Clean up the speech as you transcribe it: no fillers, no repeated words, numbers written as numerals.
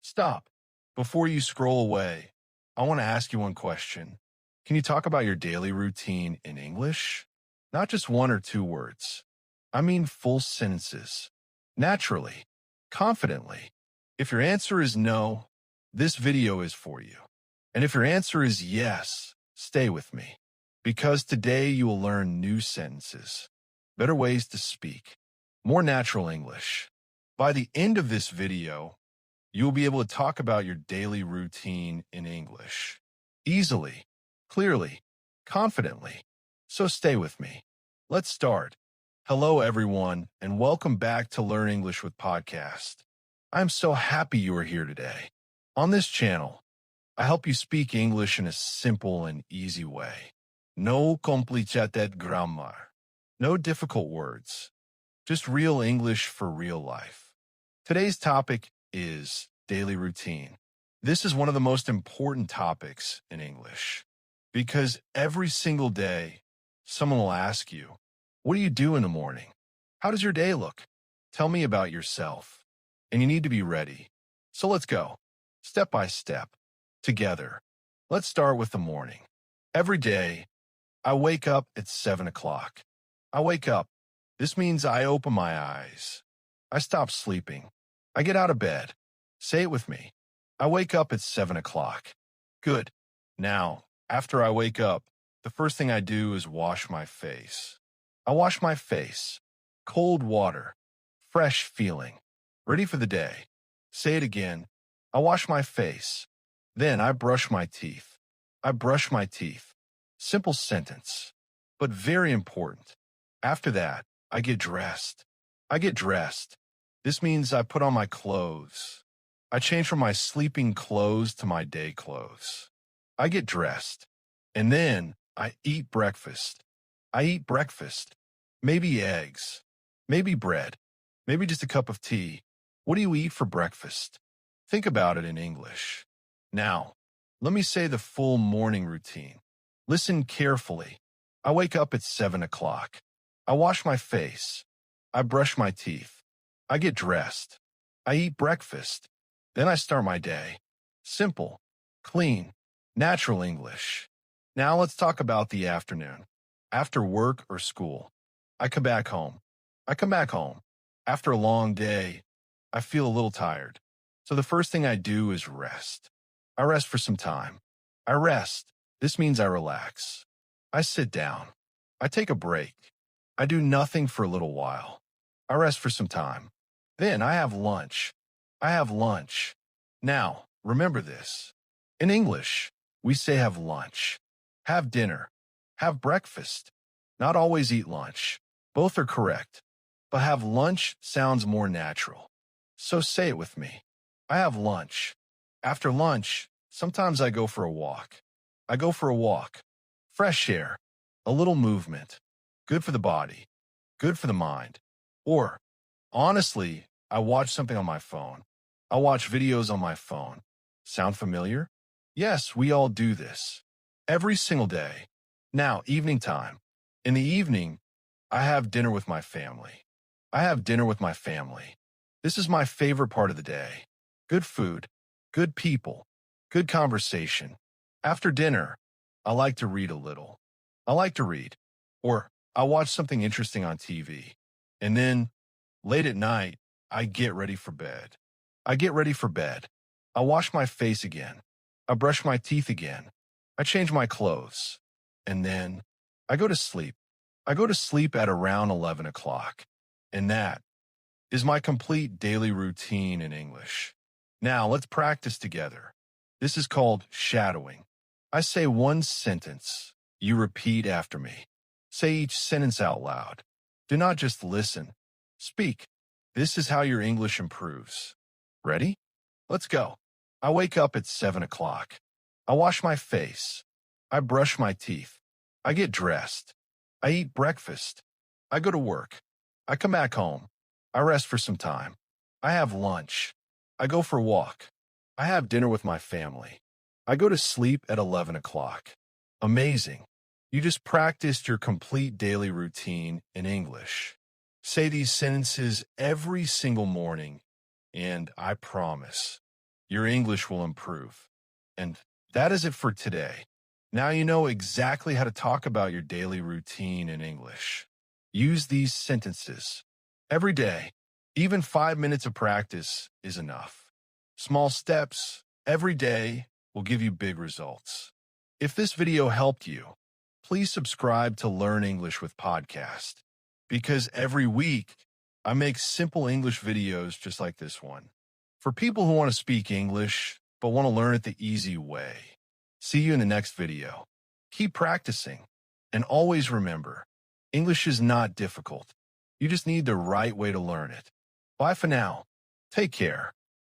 Stop. Before you scroll away, I want to ask you one question. Can you talk about your daily routine in English? Not just one or two words. I mean full sentences. Naturally. Confidently. If your answer is no, this video is for you. And if your answer is yes, stay with me. Because today you will learn new sentences, better ways to speak, more natural English. By the end of this video, you will be able to talk about your daily routine in English. Easily, clearly, confidently. So stay with me. Let's start. Hello, everyone, and welcome back to Learn English with Podcast. I'm so happy you are here today. On this channel, I help you speak English in a simple and easy way. No complicated grammar. No difficult words. Just real English for real life. Today's topic is daily routine. This is one of the most important topics in English because every single day, someone will ask you, what do you do in the morning? How does your day look? Tell me about yourself. And you need to be ready. So let's go, step by step, together. Let's start with the morning. Every day, I wake up at 7 o'clock. I wake up. This means I open my eyes. I stop sleeping. I get out of bed. Say it with me. I wake up at 7 o'clock. Good. Now, after I wake up, the first thing I do is wash my face. I wash my face. Cold water. Fresh feeling. Ready for the day. Say it again. I wash my face. Then I brush my teeth. I brush my teeth. Simple sentence, but very important. After that, I get dressed. I get dressed. This means I put on my clothes. I change from my sleeping clothes to my day clothes. I get dressed. And then I eat breakfast. I eat breakfast. Maybe eggs. Maybe bread. Maybe just a cup of tea. What do you eat for breakfast? Think about it in English. Now, let me say the full morning routine. Listen carefully. I wake up at 7 o'clock. I wash my face. I brush my teeth. I get dressed. I eat breakfast. Then I start my day. Simple, clean, natural English. Now let's talk about the afternoon. After work or school, I come back home. I come back home. After a long day, I feel a little tired. So the first thing I do is rest. I rest for some time. I rest. This means I relax. I sit down. I take a break. I do nothing for a little while. I rest for some time. Then I have lunch. I have lunch. Now, remember this. In English, we say have lunch, have dinner, have breakfast. Not always eat lunch. Both are correct. But have lunch sounds more natural. So say it with me. I have lunch. After lunch, sometimes I go for a walk. I go for a walk. Fresh air. A little movement. Good for the body. Good for the mind. Or, honestly, I watch something on my phone. I watch videos on my phone. Sound familiar? Yes, we all do this. Every single day. Now, evening time. In the evening, I have dinner with my family. I have dinner with my family. This is my favorite part of the day. Good food, good people, good conversation. After dinner, I like to read a little. I like to read. Or I watch something interesting on TV. And then, late at night, I get ready for bed. I get ready for bed. I wash my face again. I brush my teeth again. I change my clothes. And then, I go to sleep. I go to sleep at around 11 o'clock. And that is my complete daily routine in English. Now, let's practice together. This is called shadowing. I say one sentence. You repeat after me. Say each sentence out loud. Do not just listen. Speak. This is how your English improves. Ready? Let's go. I wake up at 7 o'clock. I wash my face. I brush my teeth. I get dressed. I eat breakfast. I go to work. I come back home. I rest for some time. I have lunch. I go for a walk. I have dinner with my family. I go to sleep at 11 o'clock. Amazing. You just practiced your complete daily routine in English. Say these sentences every single morning, and I promise, your English will improve. And that is it for today. Now you know exactly how to talk about your daily routine in English. Use these sentences every day. Even 5 minutes of practice is enough. Small steps every day will give you big results. If this video helped you, please subscribe to Learn English with Podcast, because every week I make simple English videos just like this one for people who want to speak English but want to learn it the easy way. See you in the next video. Keep practicing, and always remember, English is not difficult. You just need the right way to learn it. Bye for now. Take care.